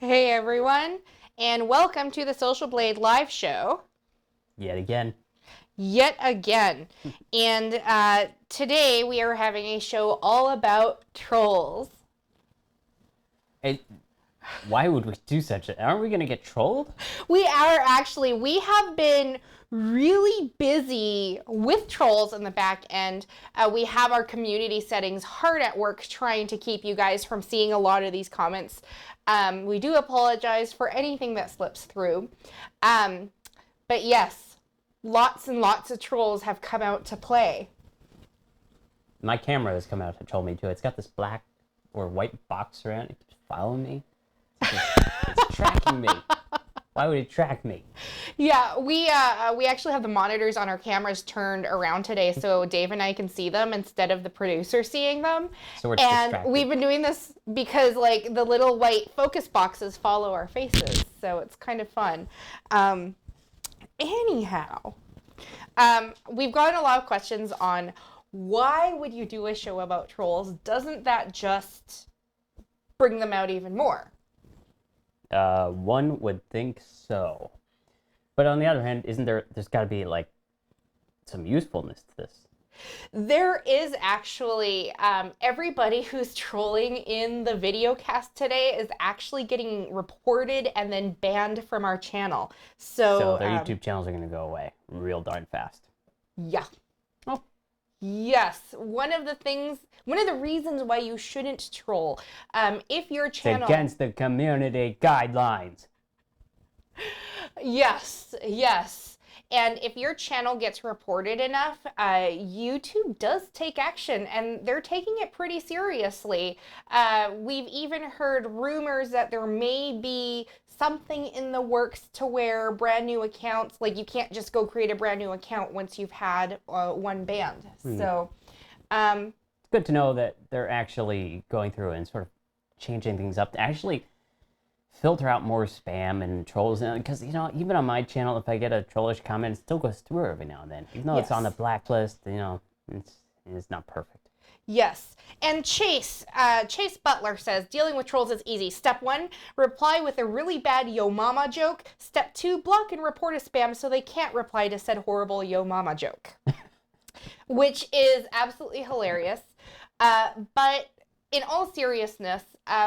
Hey everyone, and welcome to the Social Blade live show. Yet again. And today we are having a show all about trolls. Why would we do such a... Aren't we going to get trolled? We have been really busy with trolls in the back end. We have our community settings hard at work trying to keep you guys from seeing a lot of these comments. We do apologize for anything that slips through. But yes, lots and lots of trolls have come out to play. My camera has come out to troll me too. It's got this black or white box around it. It's following me. It's tracking me. Why would it track me? Yeah, we actually have the monitors on our cameras turned around today so Dave and I can see them instead of the producer seeing them. So we're distracted. We've been doing this because like the little white focus boxes follow our faces, so it's kind of fun. Anyhow, we've gotten a lot of questions on why would you do a show about trolls? Doesn't that just bring them out even more? One would think so. But on the other hand, there's got to be like some usefulness to this. There is actually, everybody who's trolling in the video cast today is actually getting reported and then banned from our channel. So their YouTube channels are going to go away real darn fast. Yeah. Oh. Yes. One of the reasons why you shouldn't troll, if your channel... It's against the community guidelines. Yes. And if your channel gets reported enough, YouTube does take action, and they're taking it pretty seriously. We've even heard rumors that there may be something in the works to where brand new accounts, like you can't just go create a brand new account once you've had one banned. So it's good to know that they're actually going through and sort of changing things up to actually filter out more spam and trolls, because even on my channel, if I get a trollish comment, it still goes through every now and then, even though it's on the blacklist. It's not perfect. Yes. And Chase Butler says, dealing with trolls is easy. Step 1, reply with a really bad yo mama joke. Step 2, block and report a spam so they can't reply to said horrible yo mama joke. Which is absolutely hilarious. But in all seriousness,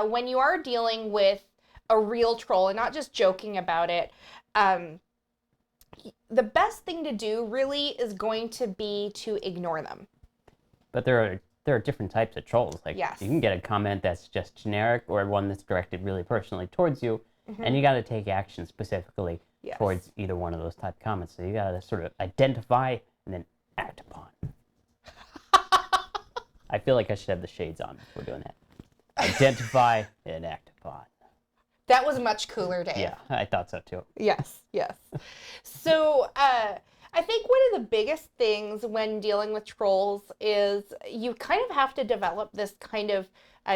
when you are dealing with a real troll and not just joking about it, the best thing to do really is going to be to ignore them. But there are different types of trolls. Like, yes, you can get a comment that's just generic or one that's directed really personally towards you, and you got to take action specifically towards either one of those type of comments. So you got to sort of identify and then act upon. I feel like I should have the shades on before doing that. Identify and act upon. That was much cooler, Dave. Yeah, I thought so too. Yes. So I think one of the biggest things when dealing with trolls is you kind of have to develop this kind of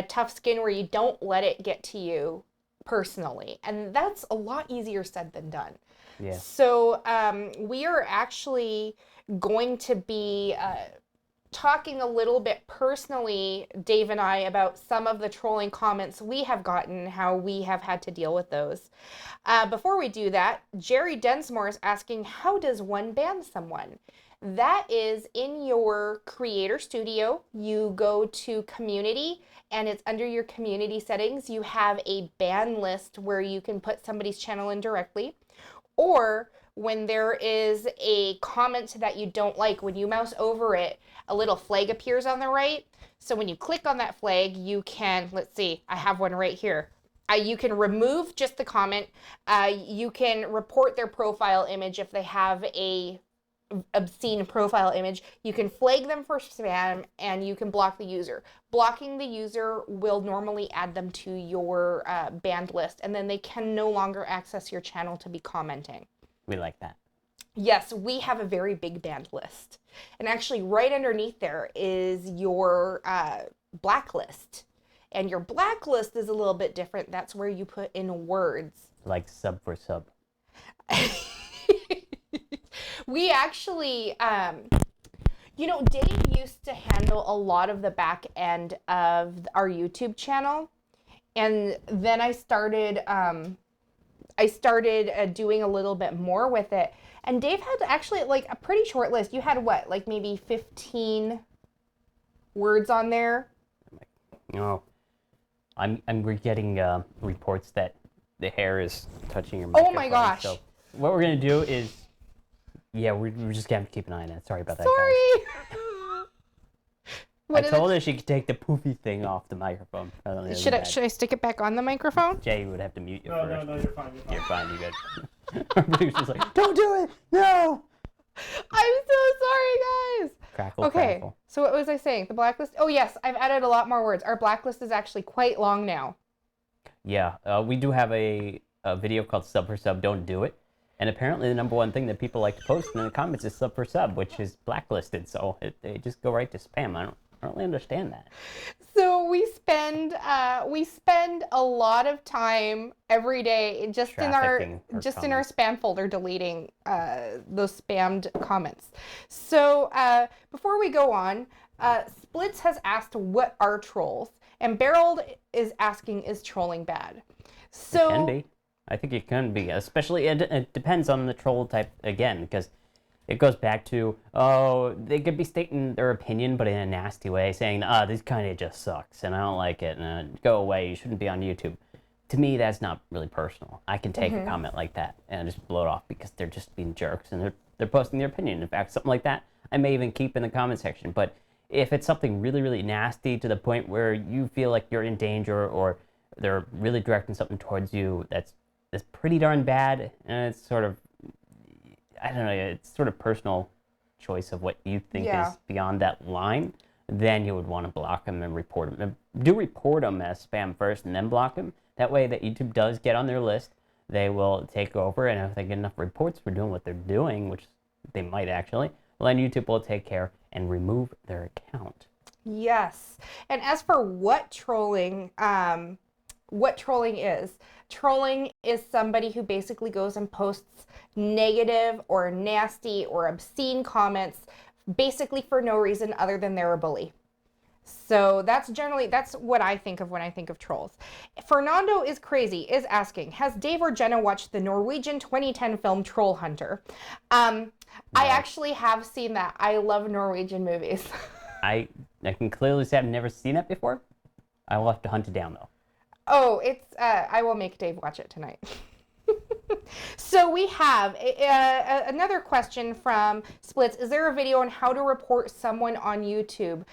tough skin where you don't let it get to you personally. And that's a lot easier said than done. Yeah. So we are actually going to be talking a little bit personally, Dave and I, about some of the trolling comments we have gotten, how we have had to deal with those. Before we do that, Jerry Densmore is asking, how does one ban someone? That is in your creator studio. You go to community and it's under your community settings. You have a ban list where you can put somebody's channel in directly. Or when there is a comment that you don't like, when you mouse over it, a little flag appears on the right. So when you click on that flag, you can, let's see, I have one right here. You can remove just the comment. You can report their profile image if they have a obscene profile image. You can flag them for spam, and you can block the user. Blocking the user will normally add them to your banned list, and then they can no longer access your channel to be commenting. We like that. Yes, we have a very big banned list. And actually right underneath there is your blacklist. And your blacklist is a little bit different. That's where you put in words. Like sub for sub. We actually, Dave used to handle a lot of the back end of our YouTube channel. And then I started doing a little bit more with it. And Dave had actually like a pretty short list. You had what, like maybe 15 words on there? Oh, I'm getting reports that the hair is touching your Oh microphone. my gosh. So what we're gonna do is, yeah, we're just gonna have to keep an eye on that. Sorry about that, Sorry. guys. What I is told it? her she could take the poofy thing off the microphone. Should I stick it back on the microphone? Jay would have to mute you first. No, you're fine. You're fine. You good. Our producer's like, don't do it. No. I'm so sorry, guys. Crackle. Okay, Crackle. so what was I saying? The blacklist? Oh yes, I've added a lot more words. Our blacklist is actually quite long now. Yeah, we do have a video called Sub for Sub, Don't Do It. And apparently the number one thing that people like to post in the comments is Sub for Sub, which is blacklisted. So they just go right to spam. I don't really understand that. So we spend a lot of time every day just in our spam folder deleting those spammed comments. So before we go on, Splits has asked what are trolls, and Beryl is asking, is trolling bad? So it can be. I think it can be, especially it depends on the troll type again, because it goes back to, oh, they could be stating their opinion, but in a nasty way, saying, this kind of just sucks, and I don't like it, and go away, you shouldn't be on YouTube. To me, that's not really personal. I can take a comment like that and just blow it off because they're just being jerks, and they're posting their opinion. In fact, something like that, I may even keep in the comment section. But if it's something really, really nasty to the point where you feel like you're in danger, or they're really directing something towards you that's pretty darn bad, and it's sort of, I don't know, it's sort of personal choice of what you think is beyond that line, then you would want to block them and report them. Do report them as spam first and then block them. That way that YouTube does get on their list, they will take over, and if they get enough reports for doing what they're doing, which they might actually, well, then YouTube will take care and remove their account. yes. And as for what trolling is somebody who basically goes and posts negative or nasty or obscene comments basically for no reason other than they're a bully. So that's what I think of when I think of trolls. Fernando is crazy is asking, has Dave or Jenna watched the Norwegian 2010 film Troll Hunter? I actually have seen that. I love Norwegian movies. I can clearly say I've never seen it before. I will have to hunt it down though. Oh, I will make Dave watch it tonight. So we have another question from Splits. Is there a video on how to report someone on YouTube?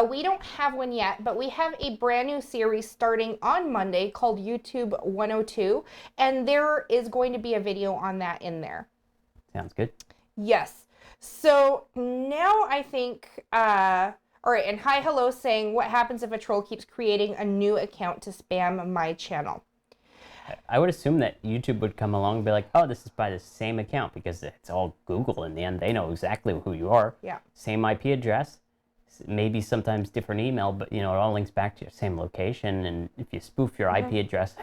We don't have one yet, but we have a brand new series starting on Monday called YouTube 102, and there is going to be a video on that in there. Sounds good. Yes. So now I think, all right, and hi, hello, saying, what happens if a troll keeps creating a new account to spam my channel? I would assume that YouTube would come along and be like, oh, this is by the same account, because it's all Google in the end. They know exactly who you are. Yeah. Same IP address, maybe sometimes different email, but it all links back to your same location. And if you spoof your IP address,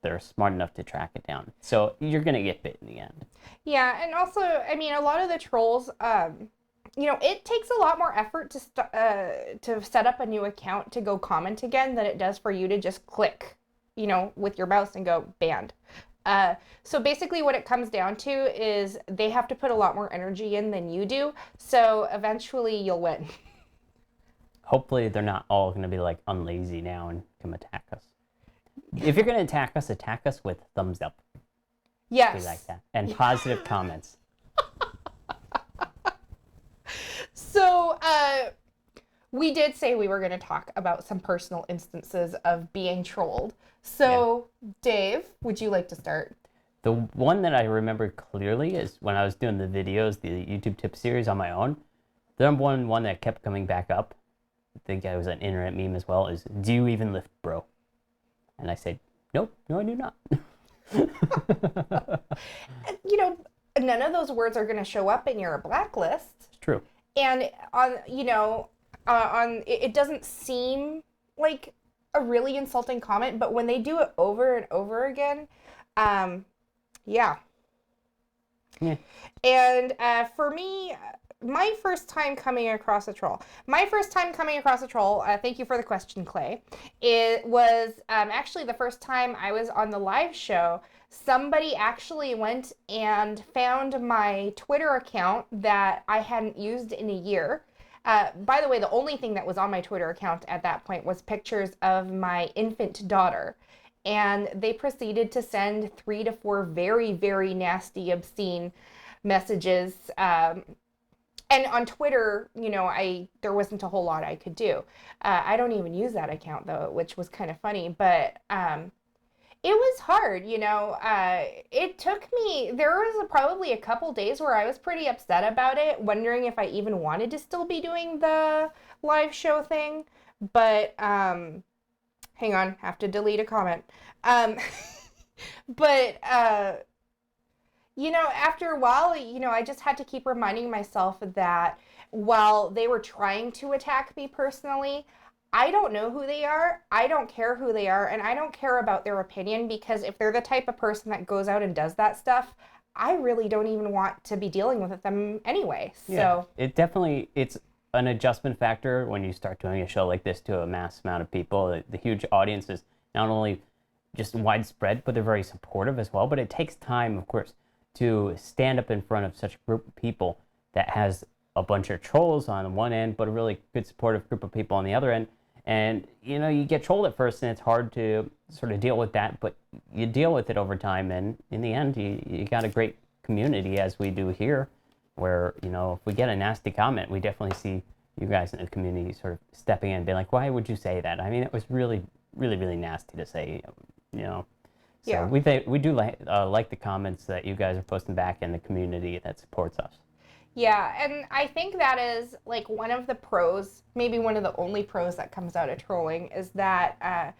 they're smart enough to track it down. So you're going to get bit in the end. Yeah, and also, I mean, a lot of the trolls, it takes a lot more effort to set up a new account to go comment again than it does for you to just click, with your mouse and go banned. So basically what it comes down to is they have to put a lot more energy in than you do. So eventually you'll win. Hopefully they're not all going to be like unlazy now and come attack us. If you're going to attack us with thumbs up. Yes. We like that. And positive comments. So, we did say we were going to talk about some personal instances of being trolled. So, Dave, would you like to start? The one that I remember clearly is when I was doing the videos, the YouTube tip series on my own. The number one that kept coming back up, I think it was an internet meme as well, is, do you even lift, bro? And I said, nope, no, I do not. None of those words are going to show up in your blacklist. It's true. And it doesn't seem like a really insulting comment, but when they do it over and over again, yeah. And for me, my first time coming across a troll. My first time coming across a troll, thank you for the question, Clay. It was actually the first time I was on the live show. Somebody actually went and found my Twitter account that I hadn't used in a year. By the way, the only thing that was on my Twitter account at that point was pictures of my infant daughter. And they proceeded to send 3 to 4 very, very nasty, obscene messages. And on Twitter, there wasn't a whole lot I could do. I don't even use that account though, which was kind of funny. But it was hard, it took me, there was probably a couple days where I was pretty upset about it, wondering if I even wanted to still be doing the live show thing. But hang on, have to delete a comment. Um, but after a while, I just had to keep reminding myself that while they were trying to attack me personally, I don't know who they are. I don't care who they are, and I don't care about their opinion, because if they're the type of person that goes out and does that stuff, I really don't even want to be dealing with them anyway. Yeah, So it's an adjustment factor when you start doing a show like this to a mass amount of people. The huge audience is not only just widespread, but they're very supportive as well. But it takes time, of course, to stand up in front of such a group of people that has a bunch of trolls on one end, but a really good supportive group of people on the other end. And, you get trolled at first, and it's hard to sort of deal with that, but you deal with it over time. And in the end, you got a great community, as we do here, where, if we get a nasty comment, we definitely see you guys in the community sort of stepping in and being like, why would you say that? I mean, it was really, really, really nasty to say, So yeah. we do like the comments that you guys are posting back in the community that supports us. Yeah, and I think that is like one of the pros, maybe one of the only pros that comes out of trolling, is that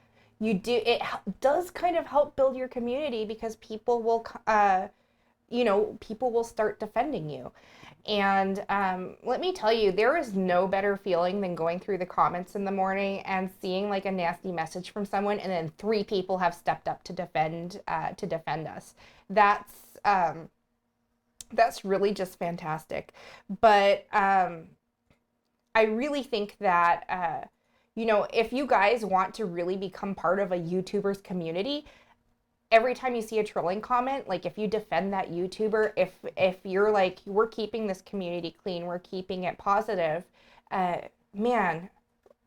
does kind of help build your community, because people will people will start defending you. And let me tell you, there is no better feeling than going through the comments in the morning and seeing like a nasty message from someone, and then 3 people have stepped up to defend us. That's really just fantastic. But I really think that if you guys want to really become part of a YouTuber's community, every time you see a trolling comment, like if you defend that YouTuber, if you're like, we're keeping this community clean, we're keeping it positive, man,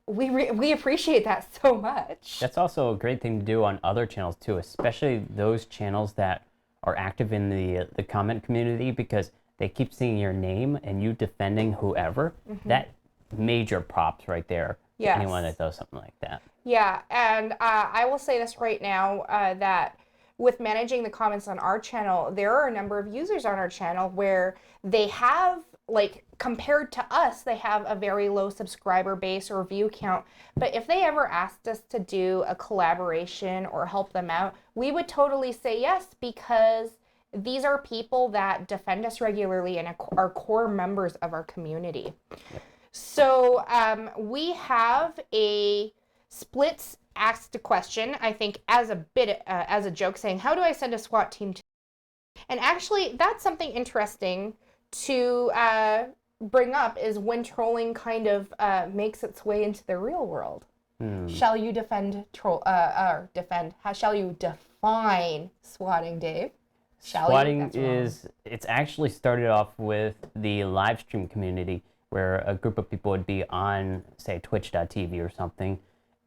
we appreciate that so much. That's also a great thing to do on other channels too, especially those channels that are active in the comment community, because they keep seeing your name and you defending whoever. Mm-hmm. That major props right there. Yes. Anyone that does something like that. Yeah, and I will say this right now, that with managing the comments on our channel, there are a number of users on our channel where they have, like, compared to us, they have a very low subscriber base or view count. But if they ever asked us to do a collaboration or help them out, we would totally say yes, because these are people that defend us regularly and are core members of our community. Yep. So we have a Splits asked a question, I think as a joke, saying, how do I send a SWAT team to? And actually, that's something interesting to bring up, is when trolling kind of makes its way into the real world. Shall you defend troll? Shall you define swatting, Dave? Swatting it's actually started off with the live stream community, where a group of people would be on, say, twitch.tv or something,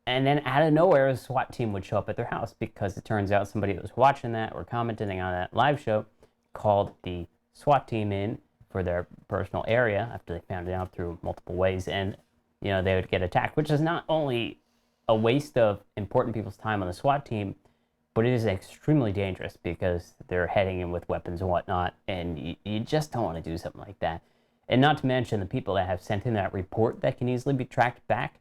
and then out of nowhere, a SWAT team would show up at their house, because it turns out somebody that was watching that or commenting on that live show called the SWAT team in for their personal area after they found it out through multiple ways, and they would get attacked, which is not only a waste of important people's time on the SWAT team, but it is extremely dangerous, because they're heading in with weapons and whatnot, and you just don't want to do something like that. And not to mention the people that have sent in that report that can easily be tracked back.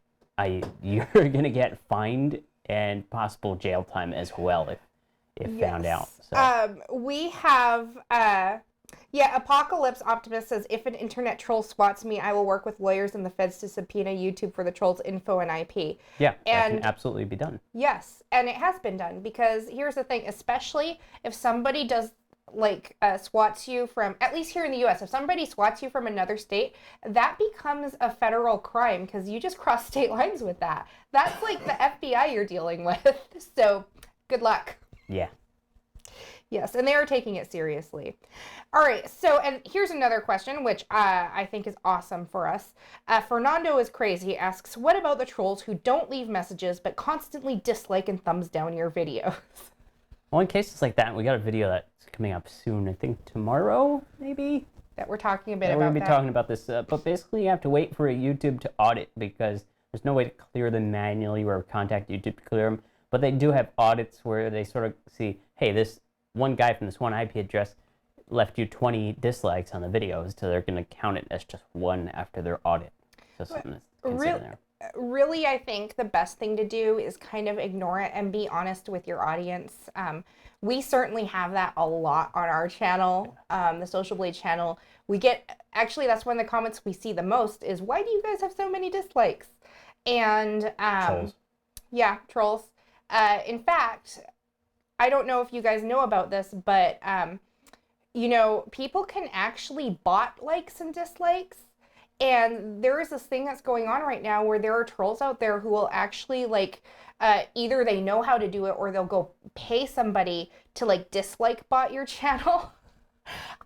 You're going to get fined and possible jail time as well if yes. found out. So. We have, Apocalypse Optimist says, if an internet troll swats me, I will work with lawyers and the feds to subpoena YouTube for the troll's info and IP. Yeah, that can absolutely be done. Yes, and it has been done, because here's the thing, especially if somebody does swats you from, at least here in the US, if somebody swats you from another state, that becomes a federal crime because you just cross state lines with that. That's like the FBI you're dealing with. So good luck. Yeah. Yes, and they are taking it seriously. All right, so, and here's another question, which I think is awesome for us. Fernando is crazy, asks, what about the trolls who don't leave messages but constantly dislike and thumbs down your videos? Well, in cases like that, we got a video that's coming up soon, I think tomorrow, maybe? That we're talking a bit Yeah, about we're going to be that. talking about this, but basically you have to wait for a YouTube to audit because there's no way to clear them manually or contact YouTube to clear them. But they do have audits where they sort of see, hey, this one guy from this one IP address left you 20 dislikes on the videos, so they're going to count it as just one after their audit. So something to consider there. Really, I think the best thing to do is kind of ignore it and be honest with your audience. We certainly have that a lot on our channel, the Social Blade channel. We get, actually, that's one of the comments we see the most is, why do you guys have so many dislikes? And Trolls. yeah, trolls. In fact, I don't know if you guys know about this, but you know, people can actually bot likes and dislikes. And there is this thing that's going on right now where there are trolls out there who will actually either they know how to do it or they'll go pay somebody to like dislike bot your channel.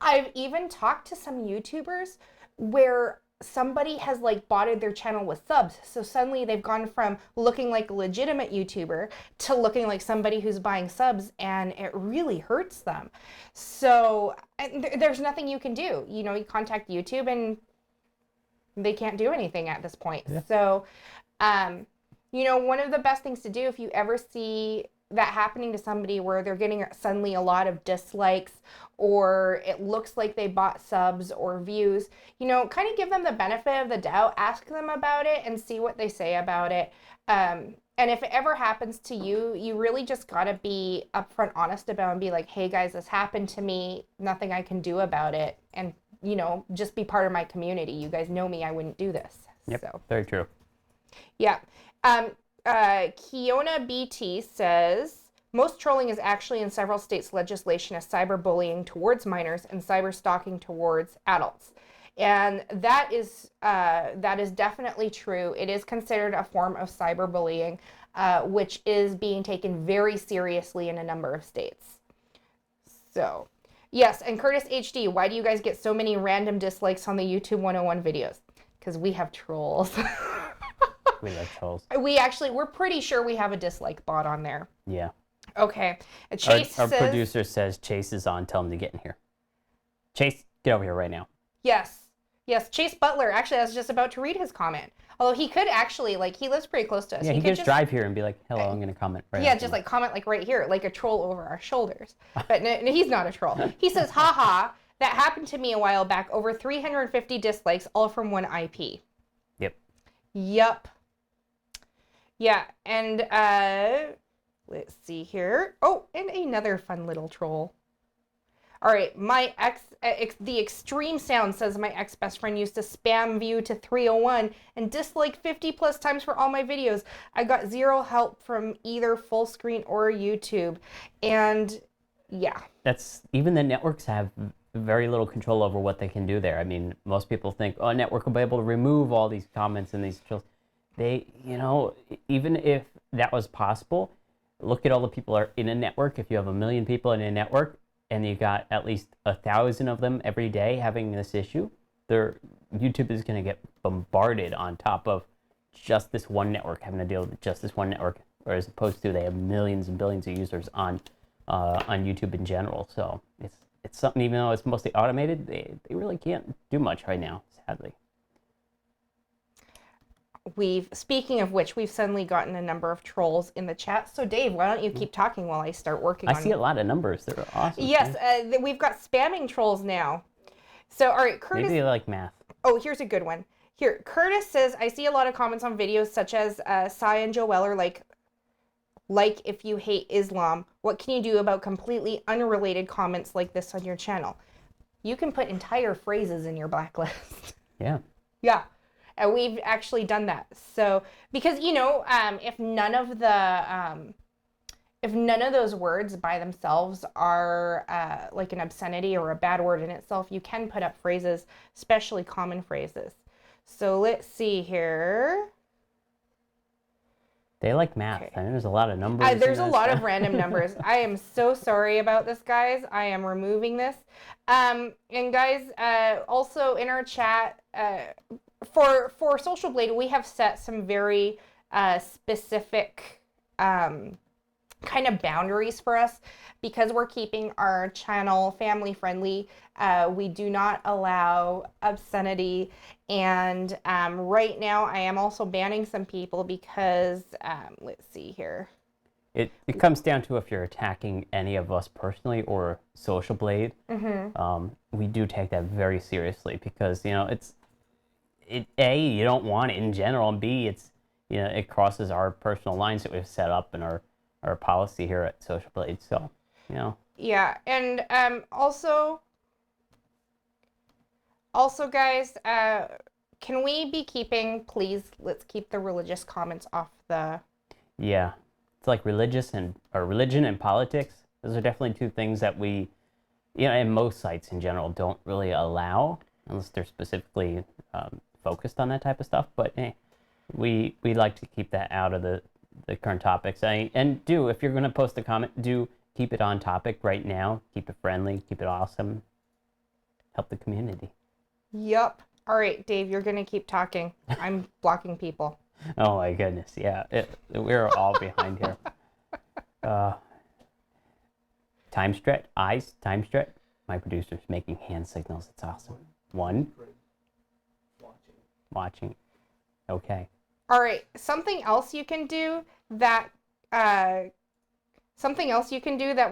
I've even talked to some YouTubers where somebody has like botted their channel with subs. So suddenly they've gone from looking like a legitimate YouTuber to looking like somebody who's buying subs, and it really hurts them. So there's nothing you can do. You know, you contact YouTube and they can't do anything at this point. Yeah. So, you know, one of the best things to do if you ever see that happening to somebody where they're getting suddenly a lot of dislikes or it looks like they bought subs or views, you know, kind of give them the benefit of the doubt, ask them about it and see what they say about it. And if it ever happens to you, you really just got to be upfront honest about it and be like, hey guys, this happened to me, nothing I can do about it. And you know, just be part of my community. You guys know me, I wouldn't do this. Yep, so. Very true. Yeah. Kiona BT says, most trolling is actually in several states' legislation as cyberbullying towards minors and cyberstalking towards adults. And that is definitely true. It is considered a form of cyberbullying, which is being taken very seriously in a number of states. So. Yes, and Curtis HD, why do you guys get so many random dislikes on the YouTube 101 videos? Because we have trolls. We love trolls. We're pretty sure we have a dislike bot on there. Yeah. Okay. Chase our says, producer says Chase is on. Tell him to get in here. Chase, get over here right now. Yes. Yes, Chase Butler. Actually, I was just about to read his comment. Although he could actually, he lives pretty close to us. Yeah, he could just drive here and be like, hello, I'm going to comment right Yeah, just comment right here, like a troll over our shoulders. But no, he's not a troll. He says, haha, that happened to me a while back. Over 350 dislikes, all from one IP. Yep. Yup. Yeah, and let's see here. Oh, and another fun little troll. All right, my the extreme sound says my ex-best friend used to spam view to 301 and dislike 50 plus times for all my videos. I got zero help from either full screen or YouTube. And yeah. Even the networks have very little control over what they can do there. I mean, most people think, oh, a network will be able to remove all these comments and these trolls. They, you know, even if that was possible, look at all the people are in a network. If you have 1 million people in a network, and you got at least 1,000 of them every day having this issue, YouTube is going to get bombarded on top of just this one network having to deal with just this one network, whereas opposed to they have millions and billions of users on YouTube in general. So it's something, even though it's mostly automated, they really can't do much right now, sadly. Speaking of which, we've suddenly gotten a number of trolls in the chat. So Dave, why don't you keep talking while I start working on it? I see a lot of numbers. They're awesome. Yes, we've got spamming trolls now. So, all right, Curtis. Maybe they like math. Oh, here's a good one. Here, Curtis says, I see a lot of comments on videos such as Sai and Joel are like if you hate Islam, what can you do about completely unrelated comments like this on your channel? You can put entire phrases in your blacklist. Yeah. Yeah. And we've actually done that. So, because, you know, if none of if none of those words by themselves are like an obscenity or a bad word in itself, you can put up phrases, especially common phrases. So let's see here. They like math. Okay. I know there's a lot of numbers. There's a lot of random numbers. I am so sorry about this, guys. I am removing this. And guys, also in our chat, for Social Blade, we have set some very specific kind of boundaries for us because we're keeping our channel family friendly. We do not allow obscenity, and right now I am also banning some people because let's see here. It comes down to if you're attacking any of us personally or Social Blade. We do take that very seriously because, you know, A, you don't want it in general, and B, it's, you know, it crosses our personal lines that we've set up in our policy here at Social Blade. So, you know. Yeah, and also guys, can we be keeping, please, let's keep the religious comments off the... Yeah. It's like religion and politics. Those are definitely two things that we, you know, and most sites in general don't really allow unless they're specifically focused on that type of stuff. But hey, we like to keep that out of the current topics. And if you're going to post a comment, do keep it on topic right now. Keep it friendly. Keep it awesome. Help the community. Yep. All right, Dave, you're going to keep talking. I'm blocking people. Oh my goodness, yeah. We're all behind here. Time stretch. My producer's making hand signals. It's awesome. One. Watching. Okay. All right. Something else you can do that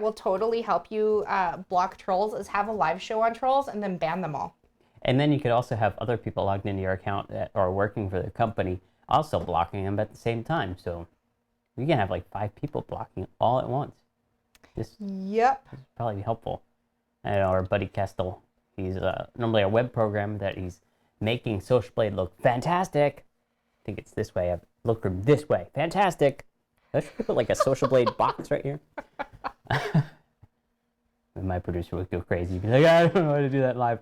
will totally help you block trolls is have a live show on trolls and then ban them all. And then you could also have other people logged into your account that are working for the company also blocking them at the same time. So we can have like 5 people blocking all at once. This is probably helpful. I know our buddy Kestel, he's normally a web program that he's making Social Blade look fantastic. I think it's this way. Look from this way. Fantastic. Let's put like a Social Blade box right here. And my producer would go crazy. He'd be like, I don't know how to do that live.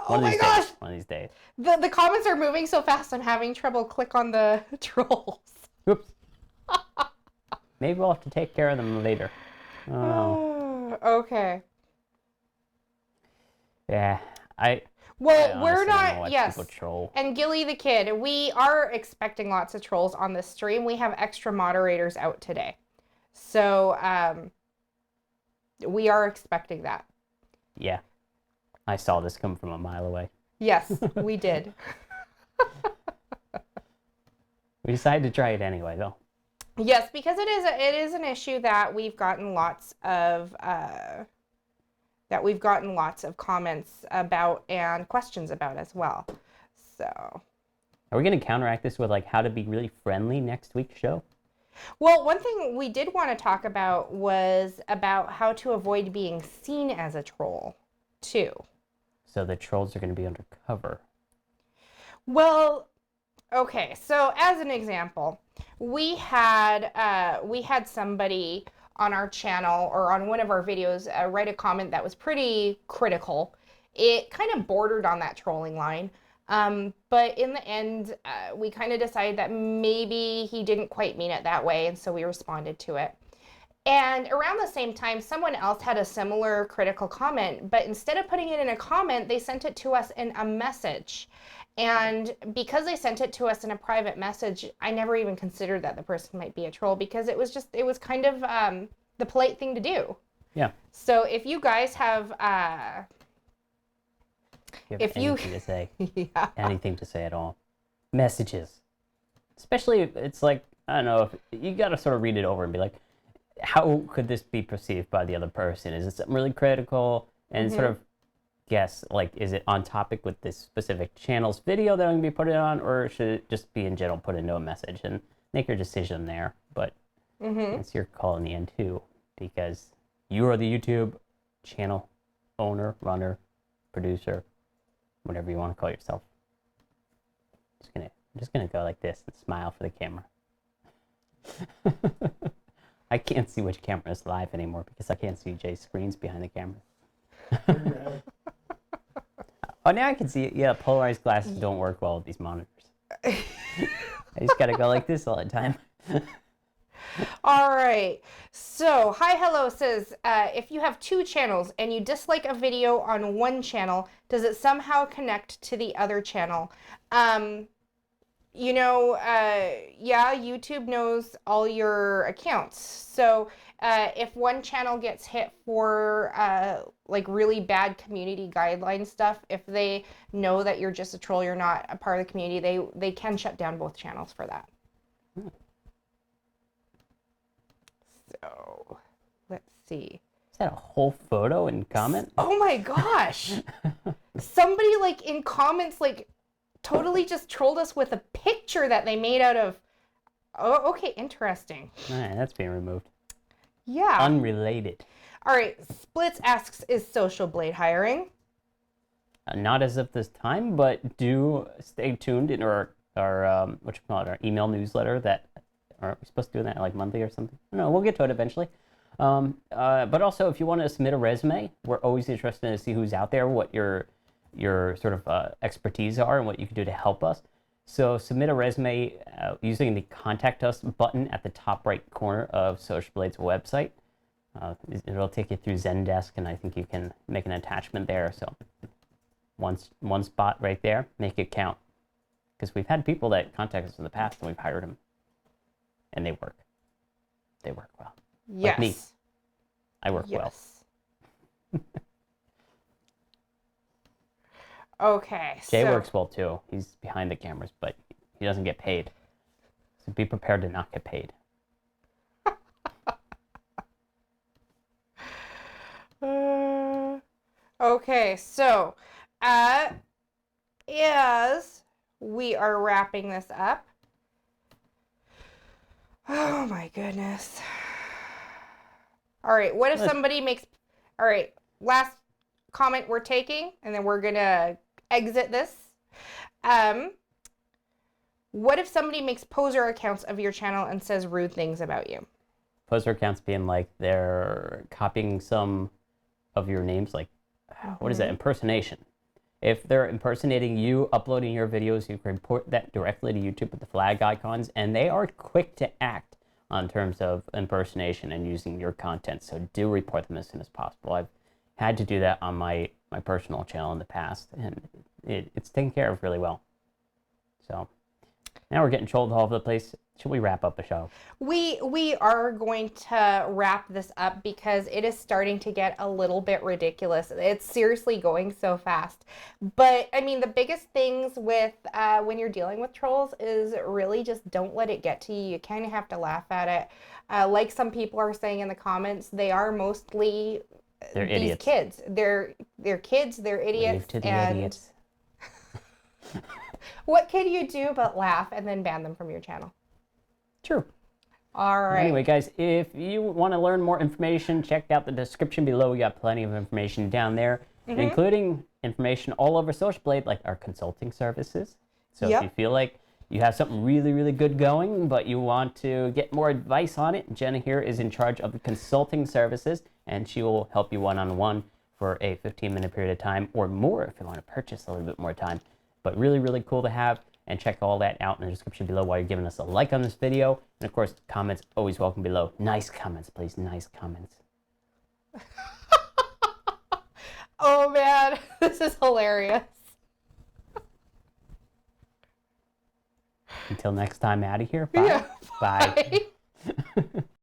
Oh my gosh! One of these days. The comments are moving so fast, I'm having trouble click on the trolls. Oops. Maybe we'll have to take care of them later. Oh. Okay. Yeah, we're not, yes. Troll. And Gilly the Kid, we are expecting lots of trolls on this stream. We have extra moderators out today. So, we are expecting that. Yeah. I saw this come from a mile away. Yes, we did. We decided to try it anyway, though. Yes, because it is an issue that we've gotten lots of comments about and questions about as well. So, are we going to counteract this with like how to be really friendly next week's show? Well, one thing we did want to talk about was about how to avoid being seen as a troll, too. So the trolls are going to be undercover. Well, okay. So as an example, we had somebody on our channel or on one of our videos write a comment that was pretty critical. It kind of bordered on that trolling line. But in the end, we kind of decided that maybe he didn't quite mean it that way, and so we responded to it. And around the same time, someone else had a similar critical comment, but instead of putting it in a comment, they sent it to us in a message. And because they sent it to us in a private message, I never even considered that the person might be a troll because it was kind of the polite thing to do. Yeah. So if you guys have anything to say, yeah. anything to say at all, messages, especially it's like, I don't know, if you got to sort of read it over and be like, how could this be perceived by the other person? Is it something really critical? And sort of guess, like, is it on topic with this specific channel's video that I'm going to be putting on, or should it just be in general put into a message and make your decision there? But it's your call in the end too, because you are the YouTube channel owner, runner, producer, whatever you want to call yourself. I'm just gonna go like this and smile for the camera. I can't see which camera is live anymore because I can't see Jay's screens behind the camera. Oh, now I can see it. Yeah, polarized glasses don't work well with these monitors. I just gotta go like this all the time. All right. So, Hi Hello says, if you have 2 channels and you dislike a video on one channel, does it somehow connect to the other channel? Yeah, YouTube knows all your accounts. So, if one channel gets hit for like really bad community guideline stuff, if they know that you're just a troll, you're not a part of the community, they can shut down both channels for that. So, let's see. Is that a whole photo and comment? Oh my gosh. Somebody like in comments like totally just trolled us with a picture that they made out of. Oh, okay, interesting. All right, that's being removed. Yeah. Unrelated. All right, Splits asks, is Social Blade hiring? Not as of this time, but do stay tuned in our our email newsletter that aren't we supposed to do that like monthly or something? No, we'll get to it eventually. But also, if you want to submit a resume, we're always interested to see who's out there, what your sort of expertise are, and what you can do to help us. So submit a resume using the Contact Us button at the top right corner of Social Blade's website. It'll take you through Zendesk, and I think you can make an attachment there. So one spot right there, make it count. Because we've had people that contact us in the past, and we've hired them. And they work. They work well. Yes. Like me. I work well. Okay. Jay works well too. He's behind the cameras, but he doesn't get paid. So be prepared to not get paid. Okay, so as we are wrapping this up, oh my goodness. All right, what if somebody makes, all right, last comment we're taking, and then we're gonna exit this. What if somebody makes poser accounts of your channel and says rude things about you? Poser accounts being like they're copying some of your names, like, what is that, impersonation. If they're impersonating you, uploading your videos, you can report that directly to YouTube with the flag icons, and they are quick to act on terms of impersonation and using your content. So do report them as soon as possible. I've had to do that on my personal channel in the past, and it's taken care of really well. So now we're getting trolled all over the place. Should we wrap up the show? We are going to wrap this up because it is starting to get a little bit ridiculous. It's seriously going so fast. But I mean, the biggest things with when you're dealing with trolls is really just don't let it get to you. You kind of have to laugh at it. Like some people are saying in the comments, they are mostly they're these idiots. kids. They're kids. They're idiots. Leave to the and idiots. What can you do but laugh and then ban them from your channel? True. All right. Anyway, guys, if you want to learn more information, check out the description below. We got plenty of information down there, including information all over Social Blade, like our consulting services. So if you feel like you have something really, really good going, but you want to get more advice on it, Jenna here is in charge of the consulting services, and she will help you one-on-one for a 15-minute period of time or more if you want to purchase a little bit more time. But really, really cool to have. And check all that out in the description below while you're giving us a like on this video. And of course, comments always welcome below. Nice comments, please. Nice comments. Oh man, this is hilarious. Until next time, out of here. Bye. Yeah, Bye. bye.